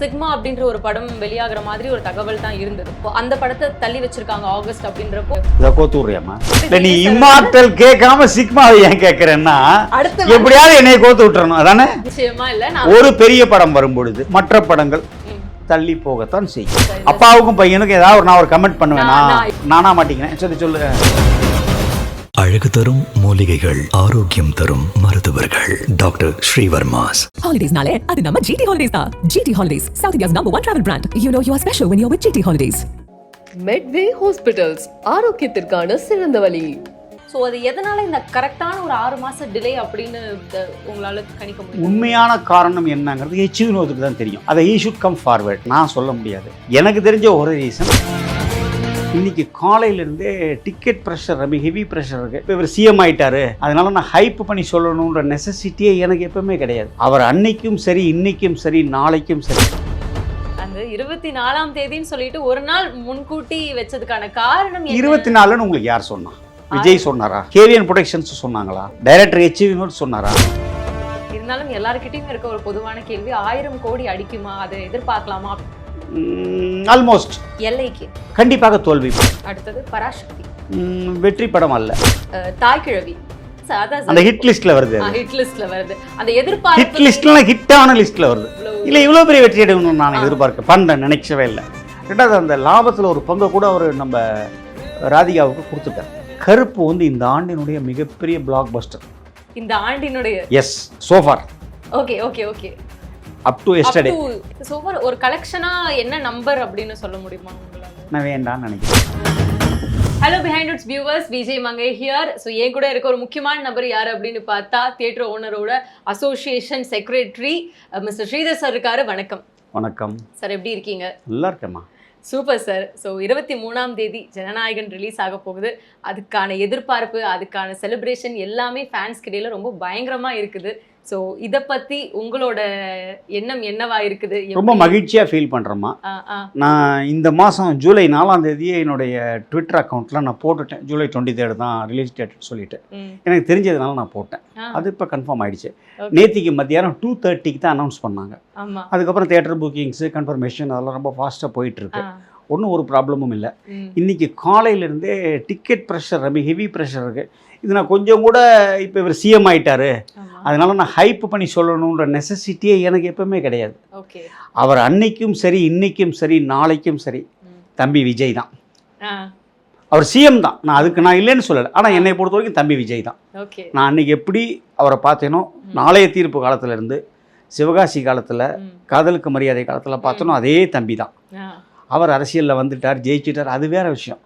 Sigma அப்படின்ற ஒரு படம் வெளியாகிற மாதிரி ஒரு தகவல் தான் இருந்தது. அந்த படத்தை தள்ளி வச்சிருக்காங்க ஆகஸ்ட் அப்படின்றப்போ இதை கோத்துறியாமா? இல்லை நீ இம்மார்டல் கேட்காம சிக்மாவை ஏன் கேட்கறேன்னா எப்படியாவது என்னை கோத்து விட்டுறணும் அதானே? நிச்சயமா இல்ல. ஒரு பெரிய படம் வரும்பொழுது மற்ற படங்கள் தள்ளி போகத்தான் செய்யும். அப்பாவுக்கும் பையனுக்கும் ஏதாவது நான் ஒரு கமெண்ட் பண்ணுவேனா? நானா மாட்டேங்கிறேன் சொல்லு. அழகு தரும் மூலிகைகள், ஆரோக்கியம் தரும் மருத்துவர்கள். டாக்டர் ஸ்ரீவர்மாஸ். ஹாலிடேஸ்னாலே அது நம்ம ஜிடி ஹாலிடேஸ் தான். GT holidays, South India's #1 travel brand. You know you are special when you're with GT Holidays. Medway Hospitals, ஆரோக்கியத்திற்கான சிறந்த வழி. ஸோ அது எதனால இந்த கரெக்டான ஒரு 6 மாசம் டிலே அப்படின்னு உங்களால கணிக்க முடியும்? உண்மையான காரணம் என்னங்கிறது ஹெச் வினோதுக்கு தான் தெரியும். அதை ஈ ஷுட் கம் ஃபார்வர்ட். நான் சொல்ல முடியாது. எனக்கு தெரிஞ்ச ஒரு ரீசன், இன்னைக்கு காலையிலேருந்தே டிக்கெட் ப்ரெஷர், ரொம்ப ஹெவி ப்ரெஷர் இருக்குது. இப்போ இவர் சிஎம் ஆகிட்டாரு, அதனால நான் ஹைப் பண்ணி சொல்லணுன்ற நெசசிட்டியே எனக்கு எப்பவுமே கிடையாது. அவர் அன்னைக்கும் சரி, இன்னைக்கும் சரி, நாளைக்கும் சரி. அந்த 24ஆம் தேதின்னு சொல்லிட்டு ஒரு நாள் முன்கூட்டி வச்சதுக்கான காரணம் 24ன்னு உங்களுக்கு யார் சொன்னா? விஜய் சொன்னாரா? கேவிஎன் ப்ரொடக்ஷன்ஸ் சொன்னாங்களா? டைரக்டர் ஹெச் வினோத் சொன்னாரா? இருந்தாலும் எல்லாருக்கிட்டையும் இருக்க ஒரு பொதுவான கேள்வி, 1000 கோடி அடிக்குமா, அதை எதிர்பார்க்கலாமா? ஆல்மோஸ்ட் எல்லைக்கு கண்டிப்பாக தோல்வி. அடுத்தது பராசக்தி, வெற்றி படம் அல்ல. தாய்க்கிழவி அந்த ஹிட் லிஸ்ட்ல வருது. ஹிட் லிஸ்ட்ல வருது. அந்த எதிர்பார்ப்பு ஹிட் லிஸ்ட்ல ஹிட்டான லிஸ்ட்ல வருது. இல்ல இவ்வளவு பெரிய வெற்றி அடையணும்னு நான் எதிர்பார்க்க நினைக்கவே இல்லை. ரெண்டாவது அந்த லாபத்துல ஒரு பங்கை கூட அவர் நம்ம ராதிகாவுக்கு கொடுத்துட்டார். கருப்பு வந்து இந்த ஆண்டினுடைய மிகப்பெரிய பிளாக் பஸ்டர். இந்த ஆண்டினுடைய as so far. Okay okay okay. Up to yesterday. So far ஒரு கலெக்ஷனா என்ன நம்பர் அப்படின்னு சொல்ல முடியுமா உங்களால? நான் வேண்டாம்னு நினைக்கிறேன். Hello behind it's viewers, Vijay Mangai here. So என் கூட இருக்க ஒரு முக்கியமான நபர் யார் அப்படின்னு பார்த்தா தியேட்டர் ஓனரோட association secretary mister Sridhar sir இருக்காரு. வணக்கம். வணக்கம் சார், எப்படி இருக்கீங்க? நல்லா இருக்கேம்மா. Super sir. ஸோ 23ஆம் தேதி ஜனநாயகன் ரிலீஸ் ஆக போகுது. அதுக்கான எதிர்பார்ப்பு, அதுக்கான செலிப்ரேஷன் எல்லாமே ஃபேன்ஸ் கிடையில ரொம்ப பயங்கரமாக இருக்குது. ஸோ இதை பற்றி உங்களோட எண்ணம் என்னவா இருக்குது? ரொம்ப மகிழ்ச்சியாக ஃபீல் பண்ணுறேம்மா. நான் இந்த மாதம் ஜூலை 4ஆம் தேதியே என்னுடைய ட்விட்டர் அக்கௌண்ட்டில் நான் போட்டுட்டேன். ஜூலை 23 தான் ரிலீஸ் டேட்னு சொல்லிட்டு எனக்கு தெரிஞ்சதுனால நான் போட்டேன். அது இப்போ கன்ஃபார்ம் ஆகிடுச்சு. நேற்றுக்கு மத்தியானம் 2:30க்கு தான் அனௌன்ஸ் பண்ணாங்க. அதுக்கப்புறம் தியேட்டர் புக்கிங்ஸு கன்ஃபர்மேஷன் அதெல்லாம் ரொம்ப ஃபாஸ்ட்டாக போயிட்டுருக்கு. ஒன்றும் ஒரு ப்ராப்ளமும் இல்லை. இன்றைக்கி காலையிலேருந்தே டிக்கெட் ப்ரெஷர், ரொம்ப ஹெவி ப்ரெஷர் இருக்குது. இது நான் கொஞ்சம் கூட இப்போ இவர் சிஎம் ஆகிட்டாரு, அதனால நான் ஹைப் பண்ணி சொல்லணுன்ற நெசசிட்டியே எனக்கு எப்பவுமே கிடையாது. அவர் அன்னைக்கும் சரி, இன்னைக்கும் சரி, நாளைக்கும் சரி தம்பி விஜய் தான். அவர் சிஎம் தான், நான் அதுக்கு நான் இல்லைன்னு சொல்லலை. ஆனால் என்னை பொறுத்த வரைக்கும் தம்பி விஜய் தான். நான் அன்னைக்கு எப்படி அவரை பார்த்தேனோ, நாளைய தீர்ப்பு காலத்திலேருந்து சிவகாசி காலத்தில், காதலுக்கு மரியாதை காலத்தில் பார்த்தனோ அதே தம்பி தான். அவர் அரசியலில் வந்துட்டார், ஜெயிச்சிட்டார், அது வேற விஷயம்.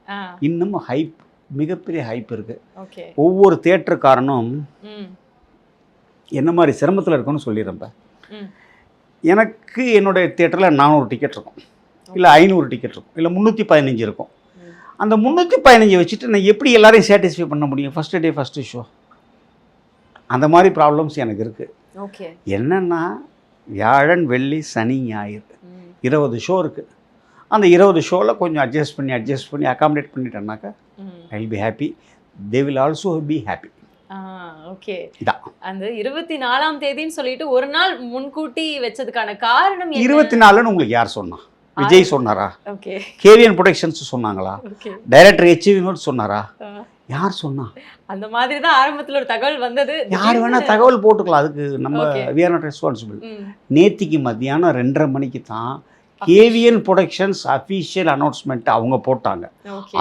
இன்னமும் ஹைப், மிகப்பெரிய ஹைப் இருக்குது. ஒவ்வொரு தியேட்டருக்காரனும் என்ன மாதிரி சிரமத்தில் இருக்குன்னு சொல்லிடுறேன். எனக்கு என்னுடைய தியேட்டரில் 400 டிக்கெட் இருக்கும், இல்லை 500 டிக்கெட் இருக்கும், இல்லை 315 இருக்கும். அந்த 315 வச்சுட்டு நான் எப்படி எல்லாரையும் சாட்டிஸ்ஃபை பண்ண முடியும்? First day first show. அந்த மாதிரி ப்ராப்ளம்ஸ் எனக்கு இருக்குது. என்னென்னா வியாழன், வெள்ளி, சனி, ஞாயிறு 20 ஷோ இருக்குது. அந்த 20 ஷோவில் கொஞ்சம் அட்ஜஸ்ட் பண்ணி அகாமடேட் பண்ணிட்டேன்னாக்கா I will be happy. They will also be happy. Okay. அந்த 24ஆம் தேதின்னு சொல்லிட்டு ஒரு நாள் முன்கூட்டி வச்சதுக்கான காரணம் 24ன்னு உங்களுக்கு யார் சொன்னா? விஜய் சொன்னாரா? கேவிஎன் ப்ரொடக்ஷன்ஸ் சொன்னாங்களா? டைரக்டர் ஹெச் வினோத் சொன்னாரா? யார் சொன்னா? அந்த மாதிரி தான் ஆரம்பத்தில் ஒரு தகவல் வந்தது. யார் வேணா தகவல் போட்டுக்கலாம், அதுக்கு நம்ம we are not responsible. நேத்திக்கு மத்தியானம் 2:30 மணிக்கு தான் கேவிஎன் ப்ரொடக்ஷன்ஸ் அஃபீஷியல் அனௌன்ஸ்மெண்ட் அவங்க போட்டாங்க.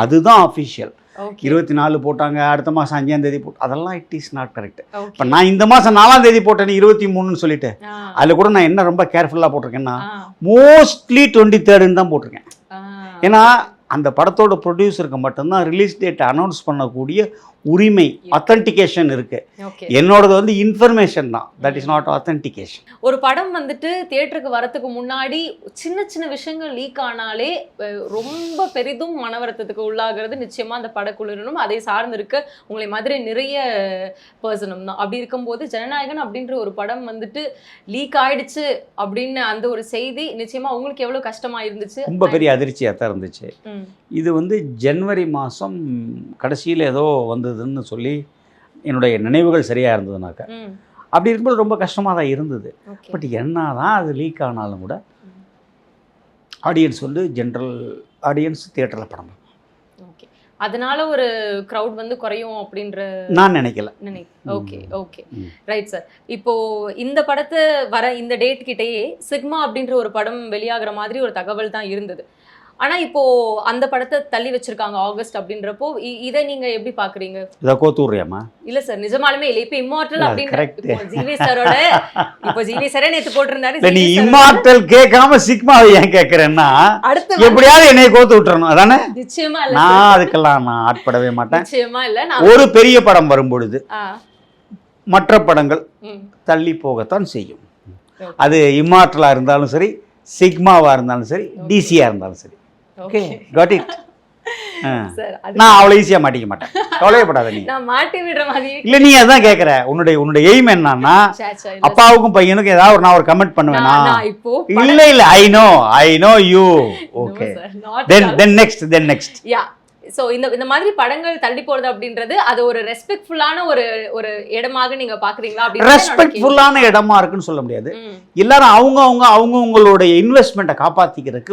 அதுதான் அஃபீஷியல். 24 போட்டாங்க, அடுத்த மாதம் 5ஆம் தேதி போட்டு, அதெல்லாம் இட் இஸ் நாட் கரெக்ட். இப்போ நான் இந்த மாதம் 4ஆம் தேதி போட்டேன் 23ன்னு சொல்லிட்டு, அதில் கூட நான் என்ன ரொம்ப கேர்ஃபுல்லாக போட்டிருக்கேன்னா மோஸ்ட்லி 23ன்னு தான் போட்டிருக்கேன். ஏன்னா அந்த படத்தோட ப்ரொடியூசருக்கு மட்டும்தான் ரிலீஸ் டேட் அனௌன்ஸ் பண்ணக்கூடிய உரிமை, அத்தன்டிகேஷன் இருக்கு. என்னோடது வந்து இன்ஃபர்மேஷன் தான், தட் இஸ் நாட் அத்தன்டிகேஷன். ஒரு படம் வந்துட்டு தியேட்டருக்கு வரதுக்கு முன்னாடி சின்ன சின்ன விஷயங்கள் லீக் ஆனாலே ரொம்ப பெரிதும் மனவருத்தத்துக்கு உள்ளாகிறது நிச்சயமா அந்த படக்குழுவினரும் அதை சார்ந்து இருக்க உங்களை மாதிரி நிறைய பர்சனும் தான். அப்படி இருக்கும்போது ஜனநாயகன் அப்படின்ற ஒரு படம் வந்துட்டு லீக் ஆயிடுச்சு அப்படின்னு அந்த ஒரு செய்தி நிச்சயமா உங்களுக்கு எவ்வளவு கஷ்டமா இருந்துச்சு? ரொம்ப பெரிய அதிர்ச்சியாக தான் இருந்துச்சு. இது வந்து ஜனவரி மாதம் கடைசியில் ஏதோ வந்ததுன்னு சொல்லி என்னுடைய நினைவுகள் சரியாக இருந்ததுனாக்கா அப்படி இருக்கும்போது ரொம்ப கஷ்டமாக தான் இருந்தது. பட் என்ன தான் அது லீக் ஆனாலும் கூட ஆடியன்ஸ் வந்து ஜென்ரல் ஆடியன்ஸ் தியேட்டரில் படம் பார்ப்பாங்க. ஓகே, அதனால ஒரு க்ரௌட் வந்து குறையும் அப்படின்ற நான் நினைக்கல. Okay okay right sir. இப்போ இந்த படத்தை வர இந்த டேட் கிட்டேயே சிக்மா அப்படின்ற ஒரு படம் வெளியாகிற மாதிரி ஒரு தகவல் தான் இருந்தது. ஆனா இப்போ அந்த படத்தை தள்ளி வச்சிருக்காங்க ஆகஸ்ட் அப்படின்றப்போ இதை நீங்க எப்படி பாக்குறீங்க? இதை கோத்தூர்றியாமா? இல்ல சார், நிஜமாலுமே இல்ல. இப்ப இம்மார்டல் அப்படின்னு ஜிவி சாரோட இப்போ ஜிவி சாரே நேத்து போட்டிருந்தாரு. நீ இம்மார்டல் கேட்காம சிக்மாவை ஏன் கேட்கறேன்னா எப்படியாவது என்னைய கோத்து விட்டுறணும் அதானே? நிச்சயமா இல்ல, நான் அதுக்கெல்லாம் நான் ஆட்படவே மாட்டேன். நிச்சயமா இல்ல. ஒரு பெரிய படம் வரும்பொழுது மற்ற படங்கள் தள்ளி போகத்தான் செய்யும். அது இம்மார்டலா இருந்தாலும் சரி, சிக்மாவா இருந்தாலும் சரி, டிசியா இருந்தாலும் சரி. Okay, got it. நான் அவ்வளவு ஈஸியா மாட்டிக்க மாட்டேன், கவலையப்படாத நீ. நான் மாட்டி விடுற மாதிரி இல்ல, நீ அதான் கேக்குற. உன்னுடைய எய்ம் என்னன்னா அப்பாவுக்கும் பையனுக்கும் ஏதாவது நான் ஒரு கமெண்ட் பண்ணுவேனா? இல்ல I know you. Okay, then next yeah. So இந்த மாதிரி படங்கள் தள்ளி போறது அப்படின்றது அது ஒரு ரெஸ்பெக்ட்ஃபுல்லான ஒரு இடமாக நீங்க பாக்குறீங்களா? ரெஸ்பெக்ட்ஃபுல்லான இடமா இருக்குன்னு சொல்ல முடியாது. எல்லாரும் அவங்களுடைய இன்வெஸ்ட்மெண்ட்டை காப்பாத்திக்கிறதுக்கு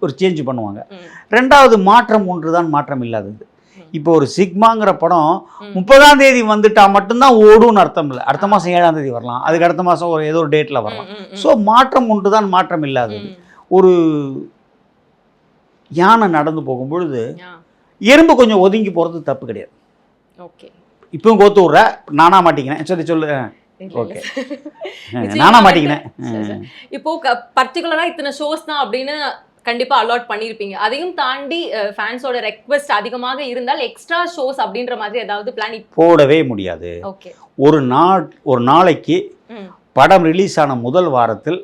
ஒரு சேஞ்ச் பண்ணுவாங்க. ரெண்டாவது, மாற்றம் ஒன்றுதான் மாற்றம் இல்லாதது. இப்போ ஒரு சிக்மாங்கிற படம் 30ஆம் தேதி வந்துட்டா மட்டும்தான் ஓடும்னு அர்த்தம் இல்லை. அடுத்த மாதம் 7ஆம் தேதி வரலாம், அதுக்கு அடுத்த மாதம் ஏதோ ஒரு டேட்ல வரலாம். ஸோ மாற்றம் ஒன்றுதான் மாற்றம் இல்லாதது. ஒரு யானை நடந்து போகும்பொழுது எறும்பு கொஞ்சம் ஒதுங்கி போகிறது தப்பு கிடையாது. ஓகே, இப்பவும் கோத்து விட்ற, நானா மாட்டிக்கினேன் சொல்லு. ஓகே, நானா மாட்டிக்கினேன். இப்போ பர்டிகுலரா இத்தனை ஷோஸ் தான் அப்படின்னு கண்டிப்பா அலாட் பண்ணியிருப்பீங்க. அதையும் தாண்டி ஃபேன்ஸோட ரெக்வெஸ்ட் அதிகமாக இருந்தால் எக்ஸ்ட்ரா ஷோஸ் அப்படின்ற மாதிரி ஏதாவது பிளான் போடவே முடியாது. ஓகே, ஒரு நாளைக்கு படம் ரிலீஸ் ஆன முதல் வாரத்தில்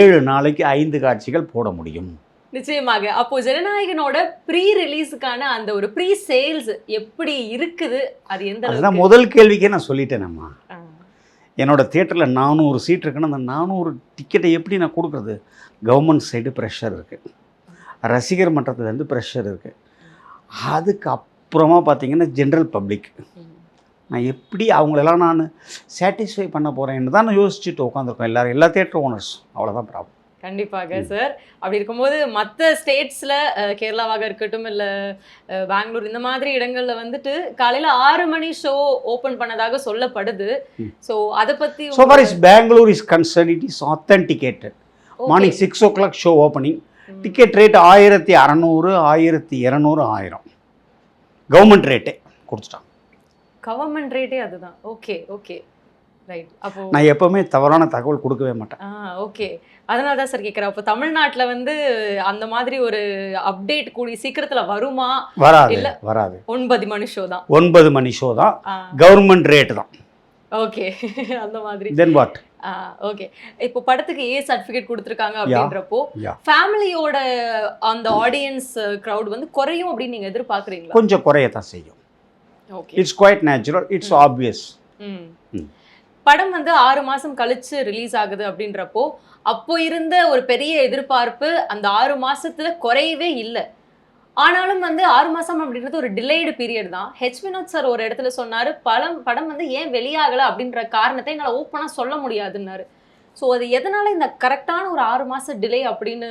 7 நாளைக்கு 5 காட்சிகள் போட முடியும். நிச்சயமாக. அப்போ ஜனநாயகனோட ப்ரீ ரிலீஸுக்கான அந்த ஒரு ப்ரீ சேல்ஸ் எப்படி இருக்குது? அது எந்த அதுதான் முதல் கேள்விக்கே நான் சொல்லிட்டேன். நம்ம என்னோட தியேட்டரில் 400 சீட் இருக்குன்னா அந்த 400 டிக்கெட்டை எப்படி நான் கொடுக்குறது? கவர்மெண்ட் சைடு ப்ரெஷர் இருக்குது, ரசிகர் மன்றத்துலேருந்து ப்ரெஷர் இருக்குது, அதுக்கப்புறமா பார்த்தீங்கன்னா ஜென்ரல் பப்ளிக். நான் எப்படி அவங்களெல்லாம் நான் சாட்டிஸ்ஃபை பண்ண போகிறேன்னு தான் நான் யோசிச்சுட்டு உட்காந்துருக்கோம். எல்லா தியேட்டர் ஓனர்ஸ். அவ்வளோதான் ப்ராப்ளம். கண்டிப்பாக சார். அப்படி இருக்கும்போது மற்ற ஸ்டேட்ஸில் கேரளாவாக இருக்கட்டும் இல்லை பெங்களூர் இந்த மாதிரி இடங்களில் வந்துட்டு காலையில் 6 மணி ஷோ ஓப்பன் பண்ணதாக சொல்லப்படுது. ஸோ அதை பற்றி so far as Bangalore is concerned, it is authenticated. Morning 6 o'clock show opening. Ticket rate 1600, 1200, 1000. Government ரேட்டே கொடுத்துட்டான். கவர்மெண்ட் ரேட்டே அதுதான். Okay okay right. அப்போ நான் எப்பவுமே தவறான தகவல் கொடுக்கவே மாட்டேன். ஓகே, அதனால தான் சார் கேட்குறேன். அப்போ தமிழ்நாட்டில் வந்து அந்த மாதிரி ஒரு அப்டேட் கூடிய சீக்கிரத்தில் வருமா? வராது. 9 மணி ஷோ தான். 9 மணி ஷோ தான், கவர்மெண்ட் ரேட் தான். ஓகே, அந்த மாதிரி. Then what? ஓகே, இப்போ படத்துக்கு ஏ சர்டிஃபிகேட் கொடுத்துருக்காங்க அப்படின்றப்போ ஃபேமிலியோட அந்த ஆடியன்ஸ் க்ரௌட் வந்து குறையும் அப்படின்னு நீங்கள் எதிர்பார்க்குறீங்களா? கொஞ்சம் குறையத்தான் செய்யும். Okay, it's quite natural, it's obvious. படம் வந்து 6 மாதம் கழிச்சு ரிலீஸ் ஆகுது அப்படின்றப்போ அப்போ இருந்த ஒரு பெரிய எதிர்பார்ப்பு அந்த 6 மாசத்துல குறையவே இல்லை. ஆனாலும் வந்து 6 மாதம் அப்படின்றது ஒரு டிலேடு பீரியட் தான். வினோத் சார் ஒரு இடத்துல சொன்னார், படம் வந்து ஏன் வெளியாகலை அப்படின்ற காரணத்தை எங்களால் ஓப்பனாக சொல்ல முடியாதுன்னாரு. ஸோ அது எதனால இந்த கரெக்டான ஒரு 6 மாதம் டிலே அப்படின்னு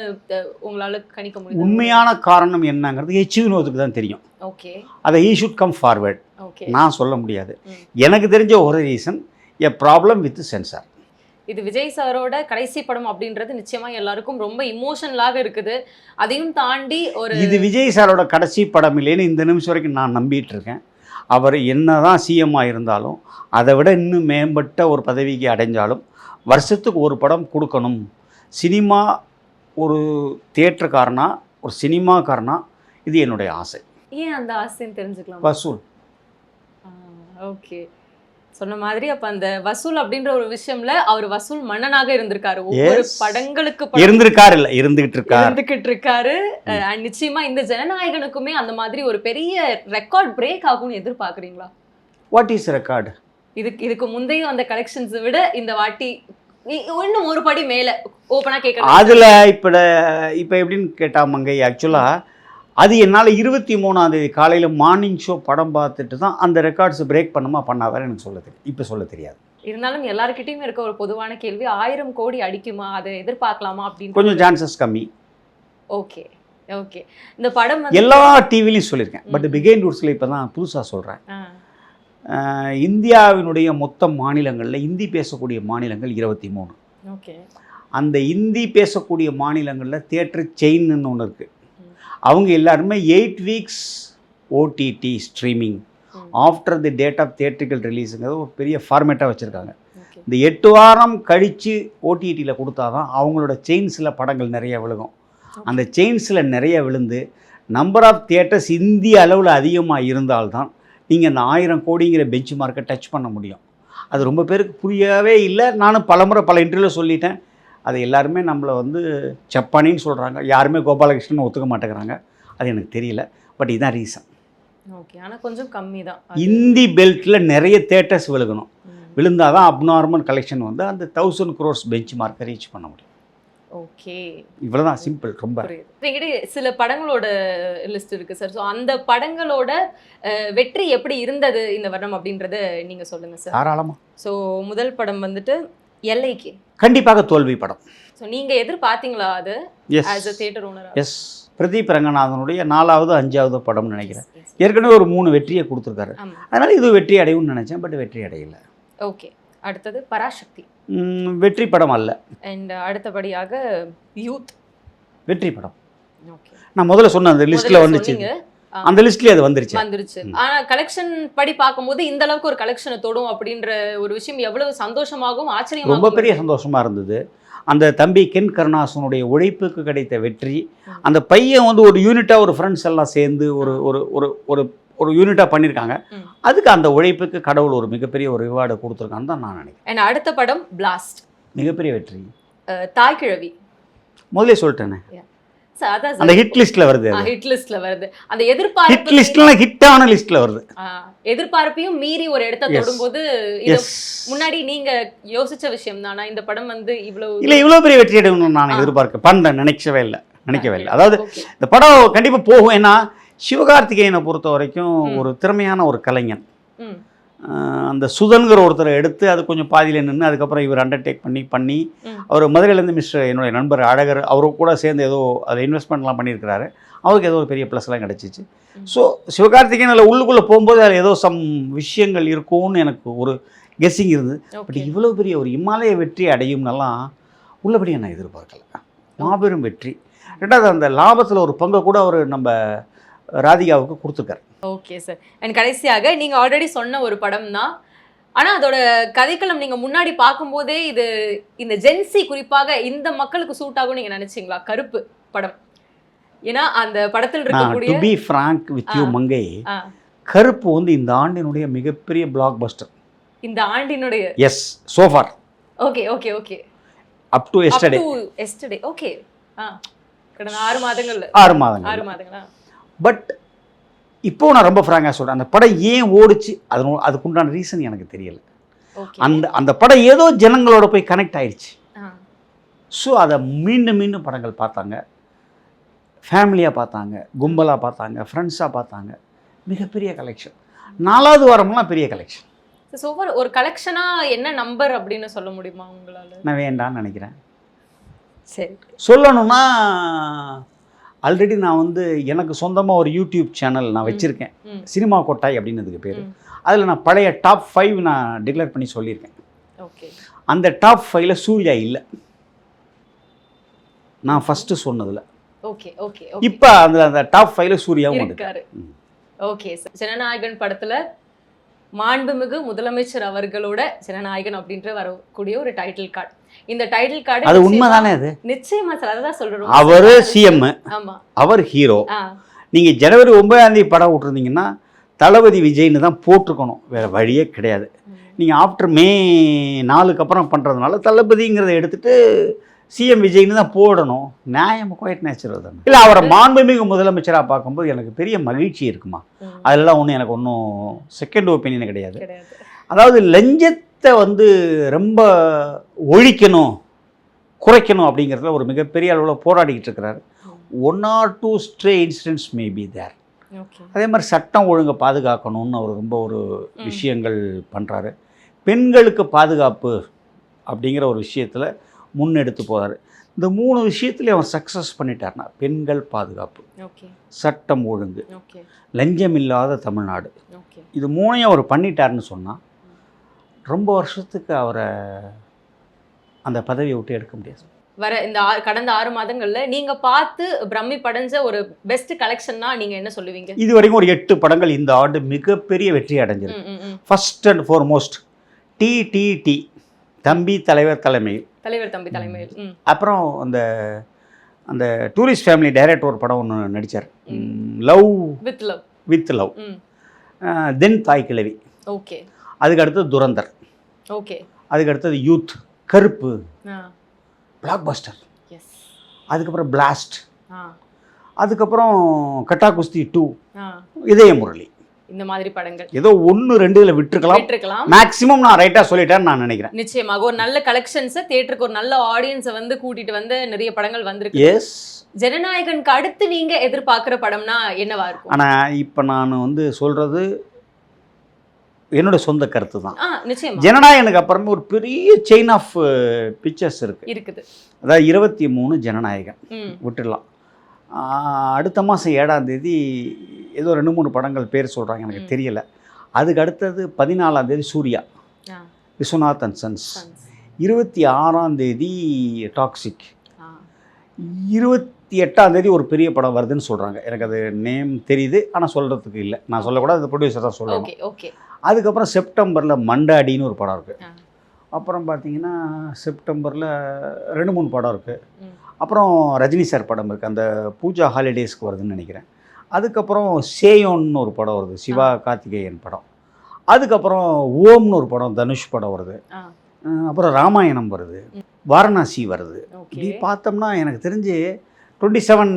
உங்களால் கணிக்க முடியும்? உண்மையான காரணம் என்னங்கிறது வினோத்துக்கு தான் தெரியும். ஓகே, அதை he should come forward. Okay, நான் சொல்ல முடியாது. எனக்கு தெரிஞ்ச ஒரு reason, a problem with sensor. இது விஜய் சாரோட கடைசி படம் அப்படின்றது நிச்சயமா எல்லாருக்கும் ரொம்ப இமோஷனலாக இருக்குது. அதையும் தாண்டி இது விஜய் சாரோட கடைசி படம் இல்லைன்னு இந்த நிமிஷம் வரைக்கும் நான் நம்பிட்டு இருக்கேன். அவர் என்னதான் சிஎம்மாக இருந்தாலும், அதை விட இன்னும் மேம்பட்ட ஒரு பதவிக்கு அடைஞ்சாலும் வருஷத்துக்கு ஒரு படம் கொடுக்கணும். சினிமா ஒரு தியேட்டருக்காரனா, ஒரு சினிமாக்காரனா, இது என்னுடைய ஆசை. ஏன் அந்த ஆசைன்னு தெரிஞ்சுக்கலாம்? வசூல். ஓகே, சொன்ன மாதிரி அப்ப அந்த வசூல் அப்படின்ற ஒரு விஷயம்ல அவர் வசூல் மன்னனாக இருந்திருக்காரு. ஒவ்வொரு படங்களுக்கு இருந்துகிட்டு இருக்காரு. நிச்சயமா இந்த ஜனநாயகனுக்குமே அந்த மாதிரி ஒரு பெரிய ரெக்கார்ட் பிரேக் ஆகும்னு எதிர்பார்க்குறீங்களா? What is record? இதுக்கு முந்தைய அந்த கலெக்ஷன்ஸ் விட இந்த வாட்டி இன்னும் ஒரு படி மேல ஓப்பனா கேட்கலாம். அதுல இப்ப எப்படின்னு கேட்டா மங்கை, ஆக்சுவலா அது என்னால் 23ஆம் தேதி காலையில் மார்னிங் ஷோ படம் பார்த்துட்டு தான் அந்த ரெக்கார்ட்ஸ் பிரேக் பண்ணாதான் எனக்கு சொல்ல தெரியும். இப்போ சொல்ல தெரியாது. இருந்தாலும் எல்லாருக்கிட்டையும் இருக்க ஒரு பொதுவான கேள்வி, 1000 கோடி அடிக்குமா, அதை எதிர்பார்க்கலாமா அப்படின்னு. கொஞ்சம் சான்சஸ் கம்மி. Okay okay. இந்த படம் வந்து எல்லா டிவிலையும் சொல்லியிருக்கேன். பட் பிகைண்ட் ரூட்ஸில் இப்போ தான் புதுசாக சொல்கிறேன். இந்தியாவினுடைய மொத்த மாநிலங்களில் இந்தி பேசக்கூடிய மாநிலங்கள் 23. ஓகே. அந்த இந்தி பேசக்கூடிய மாநிலங்களில் தியேட்டர் செயின்னு ஒன்று இருக்குது. அவங்க எல்லாருமே 8 weeks OTT streaming after the date of theatrical ரிலீஸுங்கிறது ஒரு பெரிய ஃபார்மேட்டாக வச்சுருக்காங்க. இந்த 8 வாரம் கழித்து ஓடிடியில் கொடுத்தா தான் அவங்களோட செயின்ஸில் படங்கள் நிறைய விழுகும். அந்த செயின்ஸில் நிறைய விழுந்து நம்பர் ஆஃப் தியேட்டர்ஸ் இந்திய அளவில் அதிகமாக இருந்தால்தான் நீங்கள் அந்த 1000 கோடிங்கிற பெஞ்ச் மார்க்கை டச் பண்ண முடியும். அது ரொம்ப பேருக்கு புரியவே இல்லை. நானும் பலமுறை பல இன்டர்வியூவில் சொல்லிட்டேன். அது எல்லாருமே நம்மளை வந்து ஜப்பானின்னு சொல்கிறாங்க. யாருமே கோபாலகிருஷ்ணன் ஒத்துக்க மாட்டேங்கிறாங்க. அது எனக்கு தெரியல. பட் இதுதான் ரீசன். ஓகே. ஆனால் கொஞ்சம் கம்மி தான். இந்தி பெல்ட்டில் நிறைய தேட்டர்ஸ் விழுகணும். விழுந்தால் தான் அப்நார்மல் கலெக்ஷன் வந்து அந்த 1000 crores பெஞ்ச் மார்க்கை ரீச் பண்ண முடியும். ஓகே. இவ்வளோதான் சிம்பிள். ரொம்ப என்கிட்ட சில படங்களோட லிஸ்ட் இருக்குது சார். ஸோ அந்த படங்களோட வெற்றி எப்படி இருந்தது இந்த வருடம் அப்படின்றத நீங்கள் சொல்லுங்கள் சார். தாராளமாக. ஸோ முதல் படம் வந்துட்டு எல்ஐக்கு கண்டிப்பாக தோல்வி படம். ஸோ நீங்கள் எதிர்பார்த்தீங்களா அது as a theatre owner? Yes. Pradeep ரங்கநாதனுடைய 4வது 5வது படம்னு நினைக்கிறேன். ஏற்கனவே ஒரு 3 வெற்றியை கொடுத்துருக்காரு. அதனால் இது வெற்றி அடையும்னு நினச்சேன். பட் வெற்றி அடையலை. ஓகே. அடுத்தது பராசக்தி. வெற்றி படம் அல்ல. அண்ட் அடுத்தபடியாக யூத். வெற்றி படம். ஓகே. நான் முதல்ல சொன்ன அந்த லிஸ்ட்டில் வந்துச்சு. அந்த லிஸ்ட்லேயே அது வந்துருச்சு. ஆனால் கலெக்ஷன் படி பார்க்கும்போது இந்த அளவுக்கு ஒரு கலெக்ஷனை தொடும் அப்படின்ற ஒரு விஷயம் எவ்வளவு சந்தோஷமாகவும் ஆச்சரியமாகவும் ரொம்ப பெரிய சந்தோஷமாக இருந்தது. அந்த தம்பி கென் கருணாசனுடைய உழைப்புக்கு கிடைத்த வெற்றி. அந்த பையன் வந்து ஒரு யூனிட்டாக ஒரு ஃப்ரெண்ட்ஸ் எல்லாம் சேர்ந்து ஒரு ஒரு ஒரு ஒரு ஒரு யூனிட்டாக பண்ணியிருக்காங்க. அதுக்கு அந்த உழைப்புக்கு கடவுள் ஒரு மிகப்பெரிய ஒரு ரிவார்டை கொடுத்துருக்கான்னு தான் நான் நினைக்கிறேன். அடுத்த படம் பிளாஸ்ட். மிகப்பெரிய வெற்றி. தாய்க்கிழவி. முதலே சொல்லிட்டேனே. அந்த ஹிட் லிஸ்ட்ல வருது. ஹிட் லிஸ்ட்ல வருது. அந்த எதிர்பார்ப்பு ஹிட் லிஸ்ட்ல ஹிட்டான லிஸ்ட்ல வருது. எதிர்பார்ப்பையும் மீறி ஒரு இடத்தை தொடும்போது இது முன்னாடி நீங்க யோசிச்ச விஷயம் தானா இந்த படம் வந்து இவ்வளவு பெரிய வெற்றி அடையணும்னு நான் நினைக்கவே இல்லை. அதாவது இந்த படம் கண்டிப்பா போகும். ஏன்னா சிவகார்த்திகேயனை பொறுத்த வரைக்கும் ஒரு திறமையான ஒரு கலைஞன். அந்த சுதன்கிற ஒருத்தரை எடுத்து அது கொஞ்சம் பாதியில் நின்று அதுக்கப்புறம் இவர் அண்டர்டேக் பண்ணி அவர் மதுரையிலேருந்து மிஸ்டர் என்னுடைய நண்பர் அழகர் அவரு கூட சேர்ந்து ஏதோ அதை இன்வெஸ்ட்மெண்ட்லாம் பண்ணியிருக்கிறாரு. அவருக்கு ஏதோ ஒரு பெரிய ப்ளஸ்லாம் கிடச்சிச்சு. ஸோ சிவகார்த்திகேயன் அதில் உள்ளுக்குள்ளே போகும்போது அதில் ஏதோ சம் விஷயங்கள் இருக்கும்னு எனக்கு ஒரு கெஸ்ஸிங் இருந்தது. பட் இவ்வளோ பெரிய ஒரு இமாலய வெற்றி அடையும்னெல்லாம் உள்ளபடியாக நான் எதிர்பார்க்கல. மாபெரும் வெற்றி. ரெண்டாவது அந்த லாபத்தில் ஒரு பங்கை கூட அவர் நம்ம ராதிகாவுக்கு கொடுத்துருக்காரு. Okay sir. அண்ட் கடைசியாக நீங்கள் ஆல்ரெடி சொன்ன ஒரு படம் தான். ஆனால் அதோட கதைக்களம் நீங்கள் முன்னாடி பார்க்கும்போதே இது இந்த ஜென்சி குறிப்பாக இந்த மக்களுக்கு சூட் ஆகும் நீங்கள் நினைச்சிங்களா? கருப்பு படம். ஏன்னா அந்த படத்தில் இருக்கக்கூடிய to be frank with you மங்கை, கருப்பு வந்து இந்த ஆண்டினுடைய மிகப்பெரிய பிளாக் பஸ்டர். இந்த ஆண்டினுடைய as so far. Okay okay okay. Up to yesterday. Okay. கடந்த 6 மாதங்கள். 6 மாதங்களா? பட் இப்போ நான் ரொம்ப ஃப்ராங்காக சொல்கிறேன். அந்த படம் ஏன் ஓடிச்சு அதுக்குண்டான ரீசன் எனக்கு தெரியல. அந்த படம் ஏதோ ஜனங்களோட போய் கனெக்ட் ஆயிடுச்சு. ஸோ அதை மீண்டும் படங்கள் பார்த்தாங்க, ஃபேமிலியாக பார்த்தாங்க, கும்பலாக பார்த்தாங்க, ஃப்ரெண்ட்ஸாக பார்த்தாங்க. மிகப்பெரிய கலெக்ஷன். 4வது வாரம்லாம் பெரிய கலெக்ஷன். ஸோ ஒரு கலெக்ஷனாக என்ன நம்பர் அப்படின்னு சொல்ல முடியுமா உங்களால்? நான் வேண்டான்னு நினைக்கிறேன். சரி. சொல்லணும்னா ஆல்ரெடி நான் வந்து எனக்கு சொந்தமாக ஒரு யூடியூப் சேனல் நான் வச்சுருக்கேன். சினிமா கொட்டாய் அப்படின்னதுக்கு பேர். அதில் நான் பழைய டாப் 5 நான் டிக்ளேர் பண்ணி சொல்லியிருக்கேன். ஓகே. அந்த டாப் 5ல் சூர்யா இல்லை, நான் ஃபஸ்ட்டு சொன்னதில். Okay okay. இப்போ அந்த டாப் 5ல் சூர்யாவும் இருக்காரு. Okay sir. ஜனநாயகன் படத்தில் மாண்புமிகு முதலமைச்சர் அவர்களோட ஜனநாயகன் அப்படின்ற வரக்கூடிய ஒரு டைட்டில் கார்டு. இந்த டைட்டில் கார்டு அது உண்மைதானே? அது நிச்சயமா சார். அதான் சொல்றோம். அவர் சிஎம், ஆமா, அவர் ஹீரோ. நீங்க ஜனவரி 9 படம் விட்டுருந்தீங்கன்னா தளபதி விஜய்னு தான் போட்டிருக்கணும், வேற வழியே கிடையாது. நீங்க ஆஃப்டர் மே 4க்கு அப்புறம் பண்றதுனால தளபதிங்கிறத எடுத்துட்டு சிஎம் விஜய்னு தான் போடணும். நியாயம் குவைட் நேச்சுரல் தானே. இல்லை, அவரை மாண்புமிகு முதலமைச்சராக பார்க்கும்போது எனக்கு பெரிய மகிழ்ச்சி இருக்குமா. அதெல்லாம் ஒன்றும் எனக்கு ஒன்றும் செகண்ட் ஒப்பீனியன் கிடையாது. அதாவது லஞ்சத்தை வந்து ரொம்ப ஒழிக்கணும், குறைக்கணும் அப்படிங்கிறதுல ஒரு மிகப்பெரிய அளவில் போராடிக்கிட்டு இருக்கிறாரு. 1 or 2 stray incidents may be there. அதே மாதிரி சட்டம் ஒழுங்கை பாதுகாக்கணும்னு அவர் ரொம்ப ஒரு விஷயங்கள் பண்ணுறாரு. பெண்களுக்கு பாதுகாப்பு அப்படிங்கிற ஒரு விஷயத்தில் முன்னெடுத்து போகிறாரு. இந்த 3 விஷயத்துலேயும் அவன் சக்ஸஸ் பண்ணிட்டார்னா, பெண்கள் பாதுகாப்பு, ஓகே சட்டம் ஒழுங்கு, ஓகே லஞ்சம் இல்லாத தமிழ்நாடு, ஓகே இது 3ஐயும் அவர் பண்ணிட்டார்னு சொன்னால் ரொம்ப வருஷத்துக்கு அவரை அந்த பதவியை விட்டு எடுக்க முடியாது. வர இந்த கடந்த 6 மாதங்கள்ல நீங்க பார்த்து பிரம்மி படைஞ்ச ஒரு பெஸ்ட் கலெக்ஷன்னா நீங்க என்ன சொல்லுவீங்க? இது வரைக்கும் ஒரு 8 படங்கள் இந்த ஆண்டு மிகப்பெரிய வெற்றி அடைஞ்சிருக்கு. ஃபர்ஸ்ட் அண்ட் ஃபார்மோஸ்ட் டி தம்பி தலைவர் தலைமையில், தலைவர் தம்பி தலைமையில். அப்புறம் அந்த அந்த டூரிஸ்ட் ஃபேமிலி டைரக்டர் ஒரு படம் ஒன்று நடித்தார், லவ் வித் லவ். தென் தாய் கிழவி. ஓகே. அதுக்கு அடுத்தது துரந்தர். ஓகே. அதுக்கு அடுத்தது யூத், கருப்பு, பிளாக் பஸ்டர். அதுக்கப்புறம் பிளாஸ்ட். அதுக்கப்புறம் கட்டா குஸ்தி 2, இதய முரளி. இந்த மாதிரி படங்கள் ஏதோ 1-2 விட்டுருக்கலாம். மேக்ஸிமம் நான் ரைட்டாக சொல்லிட்டேன்னு நான் நினைக்கிறேன். நிச்சயமாக ஒரு நல்ல கலெக்ஷன்ஸை தியேட்டருக்கு ஒரு நல்ல ஆடியன்ஸை வந்து கூட்டிட்டு வந்து நிறைய படங்கள் வந்திருக்கு. எஸ். ஜனநாயகனுக்கு அடுத்து நீங்க எதிர்பார்க்குற படம்னா என்னவா இருக்கும்? ஆனால் இப்போ நான் வந்து சொல்றது என்னோட சொந்த கருத்து தான். நிச்சயமா ஜனநாயகனுக்கு அப்புறமே ஒரு பெரிய செயின் ஆஃப் பிக்சர்ஸ் இருக்குது. அதாவது 23 ஜனநாயகன் விட்டுடலாம். அடுத்த மாதம் 7ஆம் தேதி ஏதோ 2-3 படங்கள் பேர் சொல்கிறாங்க, எனக்கு தெரியலை. அதுக்கு அடுத்தது 14ஆம் தேதி சூர்யா, விஸ்வநாத் அண்ட் சன்ஸ். 26ஆம் தேதி டாக்ஸிக். 28ஆம் தேதி ஒரு பெரிய படம் வருதுன்னு சொல்கிறாங்க. எனக்கு அது நேம் தெரியுது, ஆனால் சொல்கிறதுக்கு இல்லை, நான் சொல்லக்கூடாது, அது ப்ரொடியூசர் தான் சொல்லணும். அதுக்கப்புறம் செப்டம்பரில் மண்டாடின்னு ஒரு படம் இருக்குது. அப்புறம் பார்த்தீங்கன்னா செப்டம்பரில் 2-3 படம் இருக்குது. அப்புறம் ரஜினி சார் படம் இருக்குது, அந்த பூஜா ஹாலிடேஸ்க்கு வருதுன்னு நினைக்கிறேன். அதுக்கப்புறம் சேயோன்னு ஒரு படம் வருது, சிவா கார்த்திகேயன் படம். அதுக்கப்புறம் ஓம்னு ஒரு படம், தனுஷ் படம் வருது. அப்புறம் ராமாயணம் வருது, வாரணாசி வருது. இப்படி பார்த்தோம்னா எனக்கு தெரிஞ்சு 27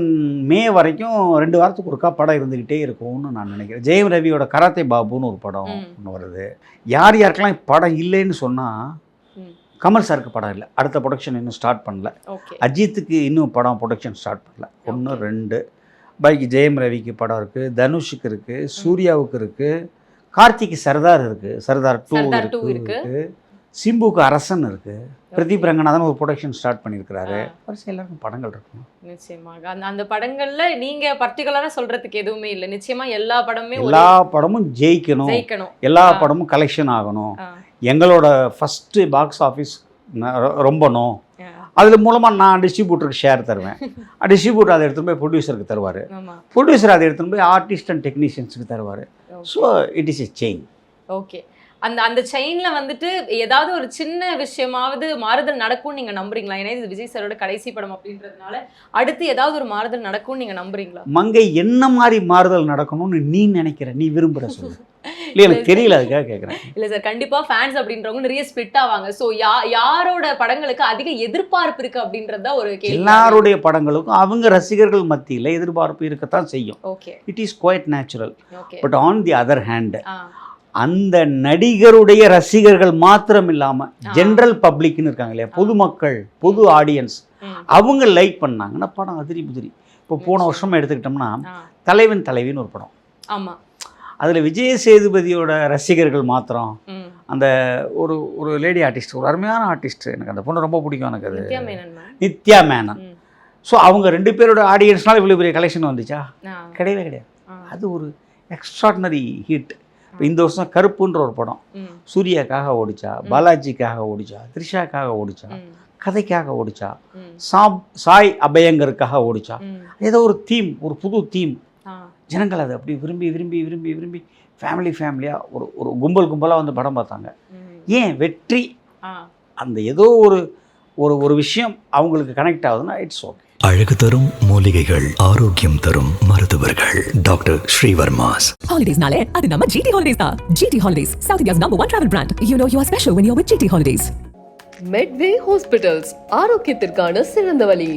மே வரைக்கும் 2 வாரத்துக்கு ஒருக்கா படம் இருந்துக்கிட்டே இருக்கும்னு நான் நினைக்கிறேன். ஜெயம் ரவியோட கராத்தே பாபுன்னு ஒரு படம் ஒன்று வருது. யார் யாருக்கெல்லாம் படம் இல்லைன்னு சொன்னால், கமல் சாருக்கு படம் இல்லை, அடுத்த ப்ரொடக்ஷன் இன்னும் ஸ்டார்ட் பண்ணல. அஜித்துக்கு இன்னும் படம் ப்ரொடக்ஷன் ஸ்டார்ட் பண்ணல. 1, 2 பாக்கி ஜெயம் ரவிக்கு படம் இருக்குது, தனுஷுக்கு இருக்குது, சூர்யாவுக்கு இருக்குது, கார்த்திக்கு சர்தார் இருக்குது, சர்தார் 2 இருக்குது, சிம்புக்கு அரசன் இருக்குது, பிரதீப் ரங்கநாதன் ஒரு ப்ரொடக்ஷன் ஸ்டார்ட் பண்ணியிருக்கிறாரு. வரிசை எல்லாருக்கும் படங்கள் இருக்கும். நிச்சயமாக அந்த படங்கள்ல நீங்க பர்டிகுலரா சொல்றதுக்கு எதுவுமே இல்லை. நிச்சயமா எல்லா படமும் ஜெயிக்கணும், எல்லா படமும் கலெக்ஷன் ஆகணும். எங்களோட ஃபர்ஸ்ட் பாக்ஸ் ஆஃபீஸ் ரொம்பணும். அது மூலமாக நான் டிஸ்ட்ரிபியூட்டருக்கு ஷேர் தருவேன். டிஸ்ட்ரிபியூட்டர் அதை எடுத்துகிட்டு போய் ப்ரொடியூசருக்கு தருவார், ப்ரொடியூசர் அதை எடுத்துகிட்டு போய் ஆர்டிஸ்ட் அண்ட் டெக்னீஷியன்ஸுக்கு தருவார். So it is a chain. Okay. அந்த செயின்ல வந்துட்டு ஏதாவது ஒரு சின்ன விஷயமாவது மாறுதல் நடக்கும்னு நீங்க நம்புறீங்களா? ஏன்னா இது விஜய் சாரோட கடைசி படம் அப்படின்றதுனால அடுத்து ஏதாவது ஒரு மாறுதல் நடக்கும்னு நீங்க நம்புறீங்களா? மங்கை, என்ன மாதிரி மாறுதல் நடக்கணும்னு நீ நினைக்கிற, நீ விரும்புகிற சொல்லு. இல்லை எனக்கு தெரியல, அதுக்காக கேட்குறேன். இல்லை சார், கண்டிப்பாக ஃபேன்ஸ் அப்படின்றவங்க நிறைய ஸ்பிட் ஆவாங்க. ஸோ யாரோட படங்களுக்கு அதிக எதிர்பார்ப்பு இருக்குது அப்படின்றது தான் ஒரு கேள்வி. எல்லாருடைய படங்களுக்கும் அவங்க ரசிகர்கள் மத்தியில் எதிர்பார்ப்பு இருக்கத்தான் செய்யும். Okay, it is quite natural. But on the other hand, அந்த நடிகருடைய ரசிகர்கள் மாத்திரம் இல்லாமல் ஜென்ரல் பப்ளிக்னு இருக்காங்க இல்லையா, பொதுமக்கள், பொது ஆடியன்ஸ், அவங்க லைக் பண்ணாங்கன்னா படம் அதிரி புதிரி. இப்போ போன வருஷம் எடுத்துக்கிட்டோம்னா தலைவன் தலைவின்னு ஒரு படம். ஆமாம், அதில் விஜய் சேதுபதியோட ரசிகர்கள் மாத்திரம் அந்த ஒரு லேடி ஆர்டிஸ்ட், ஒரு அருமையான ஆர்டிஸ்ட், எனக்கு அந்த பொண்ணு ரொம்ப பிடிக்கும். எனக்கு அது நித்யா மேனன். ஸோ அவங்க 2 பேரோட ஆடியன்ஸ்னால இவ்வளோ பெரிய கலெக்ஷன் வந்துச்சா? கிடையவே கிடையாது. அது ஒரு எக்ஸ்ட்ராடினரி ஹிட். இப்போ இந்த வருஷம் கருப்புன்ற ஒரு படம் சூர்யாக்காக ஓடிச்சா, பாலாஜிக்காக ஓடிச்சா, த்ரிஷாக்காக ஓடிச்சா, கதைக்காக ஓடிச்சா, சாய் அபயங்கருக்காக ஓடிச்சா. ஏதோ ஒரு தீம், ஒரு புது தீம், ஜனங்கள் அதை அப்படி விரும்பி விரும்பி விரும்பி விரும்பி ஃபேமிலியாக ஒரு கும்பலாக வந்து படம் பார்த்தாங்க. ஏன் வெற்றி, அந்த ஏதோ ஒரு விஷயம் அவங்களுக்கு கனெக்ட் ஆகுதுன்னா இட்ஸ் ஓகே. அழகு தரும் மூலிகைகள், ஆரோக்கியம் தரும் மருத்துவர்கள். டாக்டர் ஸ்ரீவர்மாஸ். Holidays-nale adu நம்ம GT Holidays da. GT Holidays, South India's #1 travel brand. You know you are special when you're with GT Holidays. Medway Hospitals, ஆரோக்கியத்திற்கான சிறந்த வழி.